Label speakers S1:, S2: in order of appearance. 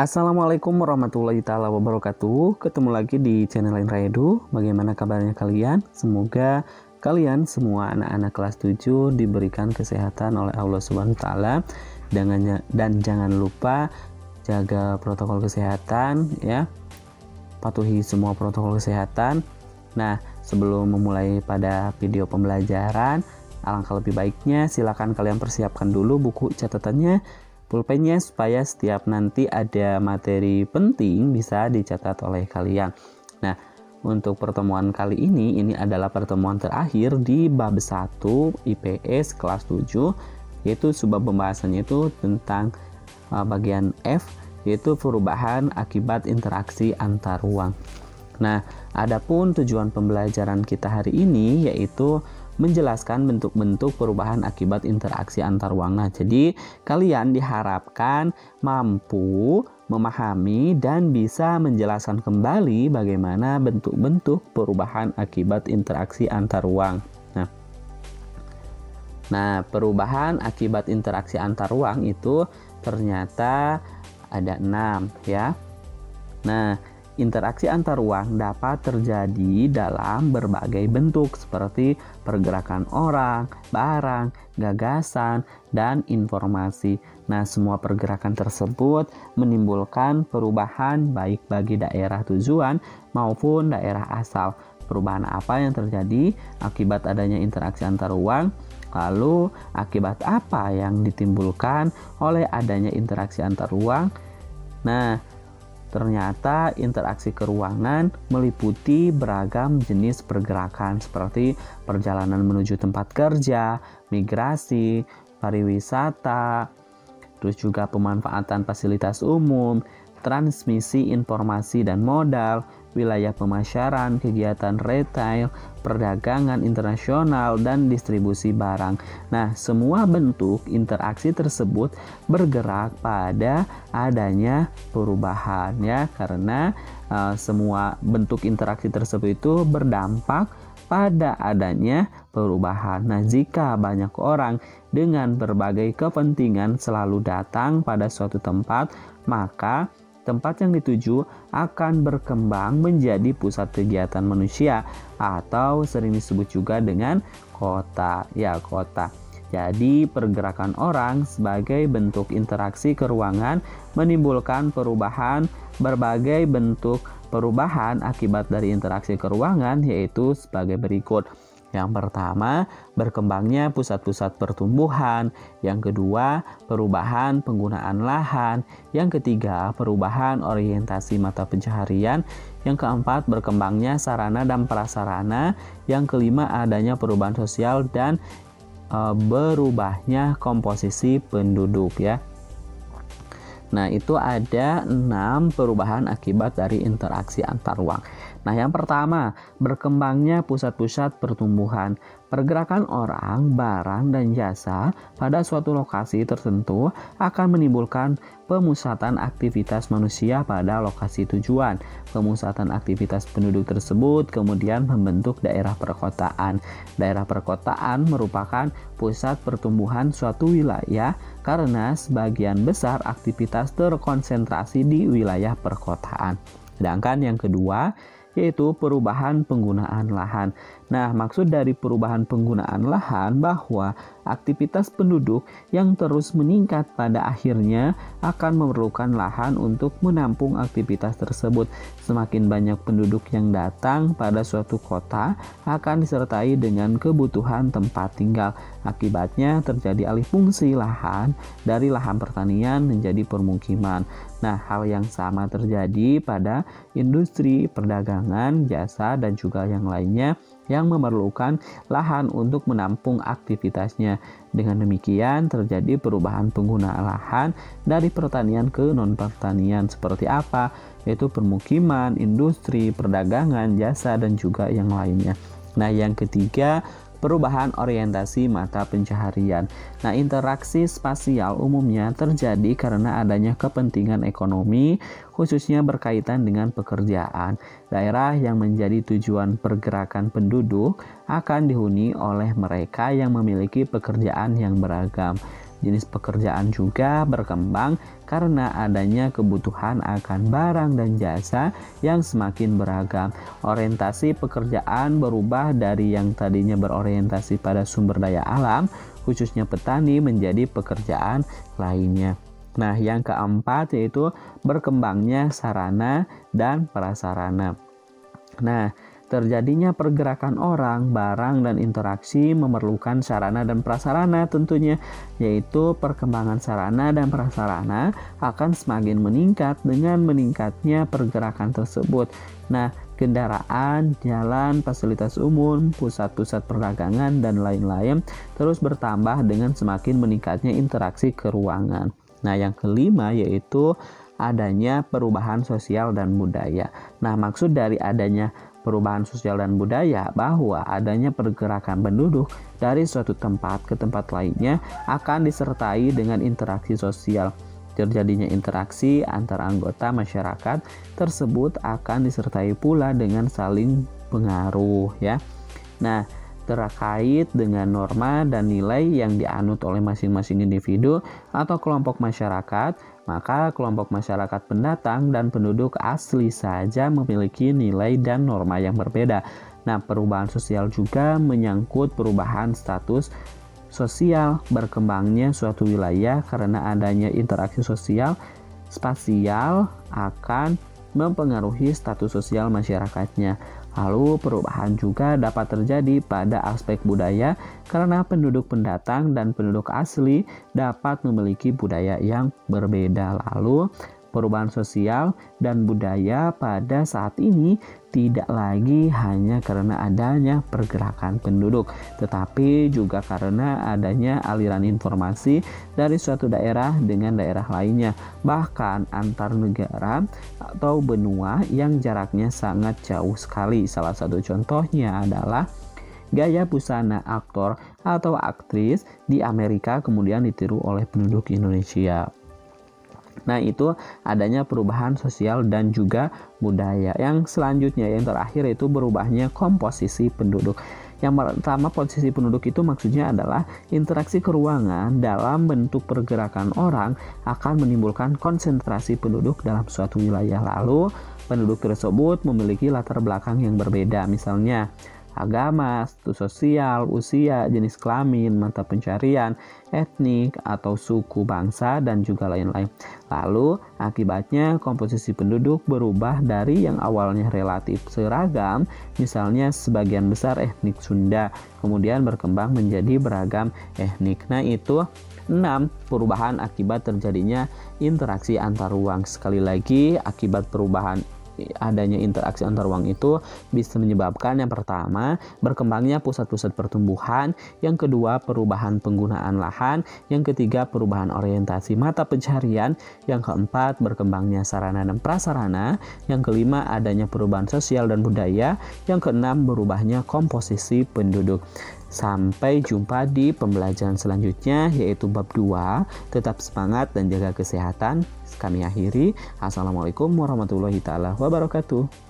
S1: Assalamualaikum warahmatullahi taala wabarakatuh. Ketemu lagi di channel Lain Raidu. Bagaimana kabarnya kalian? Semoga kalian semua anak-anak kelas 7 diberikan kesehatan oleh Allah Subhanahu wa taala. Dan jangan lupa jaga protokol kesehatan ya. Patuhi semua protokol kesehatan. Nah, sebelum memulai pada video pembelajaran, alangkah lebih baiknya silakan kalian persiapkan dulu buku catatannya, pulpennya, supaya setiap nanti ada materi penting bisa dicatat oleh kalian. Nah, untuk pertemuan kali ini adalah pertemuan terakhir di bab 1 IPS kelas 7, yaitu subbab pembahasannya itu tentang bagian F, yaitu perubahan akibat interaksi antar ruang. Nah, adapun tujuan pembelajaran kita hari ini yaitu menjelaskan bentuk-bentuk perubahan akibat interaksi antar ruang. Nah, jadi kalian diharapkan mampu memahami dan bisa menjelaskan kembali bagaimana bentuk-bentuk perubahan akibat interaksi antar ruang. Nah, perubahan akibat interaksi antar ruang itu ternyata ada 6 ya. Nah, interaksi antar ruang dapat terjadi dalam berbagai bentuk seperti pergerakan orang, barang, gagasan, dan informasi. Nah, semua pergerakan tersebut menimbulkan perubahan baik bagi daerah tujuan maupun daerah asal. Perubahan apa yang terjadi akibat adanya interaksi antar ruang? Lalu, akibat apa yang ditimbulkan oleh adanya interaksi antar ruang? Nah, ternyata interaksi keruangan meliputi beragam jenis pergerakan seperti perjalanan menuju tempat kerja, migrasi, pariwisata, terus juga pemanfaatan fasilitas umum, transmisi informasi dan modal, wilayah pemasaran, kegiatan retail, perdagangan internasional, dan distribusi barang. Nah, semua bentuk interaksi tersebut bergerak pada adanya perubahan ya, karena semua bentuk interaksi tersebut itu berdampak pada adanya perubahan. Nah, jika banyak orang dengan berbagai kepentingan selalu datang pada suatu tempat, maka tempat yang dituju akan berkembang menjadi pusat kegiatan manusia atau sering disebut juga dengan kota. Ya, kota. Jadi, pergerakan orang sebagai bentuk interaksi keruangan menimbulkan perubahan. Berbagai bentuk perubahan akibat dari interaksi keruangan yaitu sebagai berikut. Yang pertama, berkembangnya pusat-pusat pertumbuhan. Yang kedua, perubahan penggunaan lahan. Yang ketiga, perubahan orientasi mata pencaharian. Yang keempat, berkembangnya sarana dan prasarana. Yang kelima, adanya perubahan sosial dan berubahnya komposisi penduduk ya. Nah, itu ada 6 perubahan akibat dari interaksi antar ruang. Nah, yang pertama, berkembangnya pusat-pusat pertumbuhan. Pergerakan orang, barang, dan jasa pada suatu lokasi tertentu akan menimbulkan pemusatan aktivitas manusia pada lokasi tujuan. Pemusatan aktivitas penduduk tersebut kemudian membentuk daerah perkotaan. Daerah perkotaan merupakan pusat pertumbuhan suatu wilayah karena sebagian besar aktivitas terkonsentrasi di wilayah perkotaan. Sedangkan yang kedua, yaitu perubahan penggunaan lahan. Nah, maksud dari perubahan penggunaan lahan bahwa aktivitas penduduk yang terus meningkat pada akhirnya akan memerlukan lahan untuk menampung aktivitas tersebut. Semakin banyak penduduk yang datang pada suatu kota akan disertai dengan kebutuhan tempat tinggal. Akibatnya terjadi alih fungsi lahan dari lahan pertanian menjadi permukiman. Nah, hal yang sama terjadi pada industri, perdagangan, jasa, dan juga yang lainnya yang memerlukan lahan untuk menampung aktivitasnya. Dengan demikian terjadi perubahan penggunaan lahan dari pertanian ke non-pertanian. Seperti apa? Yaitu permukiman, industri, perdagangan, jasa, dan juga yang lainnya. Nah, yang ketiga, perubahan orientasi mata pencaharian. Nah, interaksi spasial umumnya terjadi karena adanya kepentingan ekonomi, khususnya berkaitan dengan pekerjaan. Daerah yang menjadi tujuan pergerakan penduduk akan dihuni oleh mereka yang memiliki pekerjaan yang beragam. Jenis pekerjaan juga berkembang karena adanya kebutuhan akan barang dan jasa yang semakin beragam. Orientasi pekerjaan berubah dari yang tadinya berorientasi pada sumber daya alam, khususnya petani, menjadi pekerjaan lainnya. Nah, yang keempat yaitu berkembangnya sarana dan prasarana. Nah, terjadinya pergerakan orang, barang, dan interaksi memerlukan sarana dan prasarana tentunya, yaitu perkembangan sarana dan prasarana akan semakin meningkat dengan meningkatnya pergerakan tersebut. Nah, kendaraan, jalan, fasilitas umum, pusat-pusat perdagangan, dan lain-lain terus bertambah dengan semakin meningkatnya interaksi ke ruangan. Nah, yang kelima yaitu adanya perubahan sosial dan budaya. Nah, maksud dari adanya perubahan sosial dan budaya bahwa adanya pergerakan penduduk dari suatu tempat ke tempat lainnya akan disertai dengan interaksi sosial. Terjadinya interaksi antar anggota masyarakat tersebut akan disertai pula dengan saling pengaruh ya. Nah, terkait dengan norma dan nilai yang dianut oleh masing-masing individu atau kelompok masyarakat, maka kelompok masyarakat pendatang dan penduduk asli saja memiliki nilai dan norma yang berbeda. Nah, perubahan sosial juga menyangkut perubahan status sosial. Berkembangnya suatu wilayah karena adanya interaksi sosial spasial akan mempengaruhi status sosial masyarakatnya. Lalu perubahan juga dapat terjadi pada aspek budaya karena penduduk pendatang dan penduduk asli dapat memiliki budaya yang berbeda. Lalu perubahan sosial dan budaya pada saat ini tidak lagi hanya karena adanya pergerakan penduduk, tetapi juga karena adanya aliran informasi dari suatu daerah dengan daerah lainnya, bahkan antar negara atau benua yang jaraknya sangat jauh sekali. Salah satu contohnya adalah gaya busana aktor atau aktris di Amerika kemudian ditiru oleh penduduk Indonesia. Nah, itu adanya perubahan sosial dan juga budaya. Yang selanjutnya, yang terakhir itu berubahnya komposisi penduduk. Yang pertama, posisi penduduk itu maksudnya adalah interaksi keruangan dalam bentuk pergerakan orang akan menimbulkan konsentrasi penduduk dalam suatu wilayah. Lalu, penduduk tersebut memiliki latar belakang yang berbeda, misalnya agama, status sosial, usia, jenis kelamin, mata pencarian, etnik atau suku bangsa, dan juga lain-lain. Lalu, akibatnya komposisi penduduk berubah dari yang awalnya relatif seragam, misalnya sebagian besar etnik Sunda, kemudian berkembang menjadi beragam etnik. Nah, itu 6 perubahan akibat terjadinya interaksi antar ruang. Sekali lagi, akibat perubahan adanya interaksi antar ruang itu bisa menyebabkan yang pertama berkembangnya pusat-pusat pertumbuhan, yang kedua perubahan penggunaan lahan, yang ketiga perubahan orientasi mata pencarian, yang keempat berkembangnya sarana dan prasarana, yang kelima adanya perubahan sosial dan budaya, yang keenam berubahnya komposisi penduduk. Sampai jumpa di pembelajaran selanjutnya yaitu bab 2. Tetap semangat dan jaga kesehatan. Kami akhiri. Assalamualaikum warahmatullahi wabarakatuh.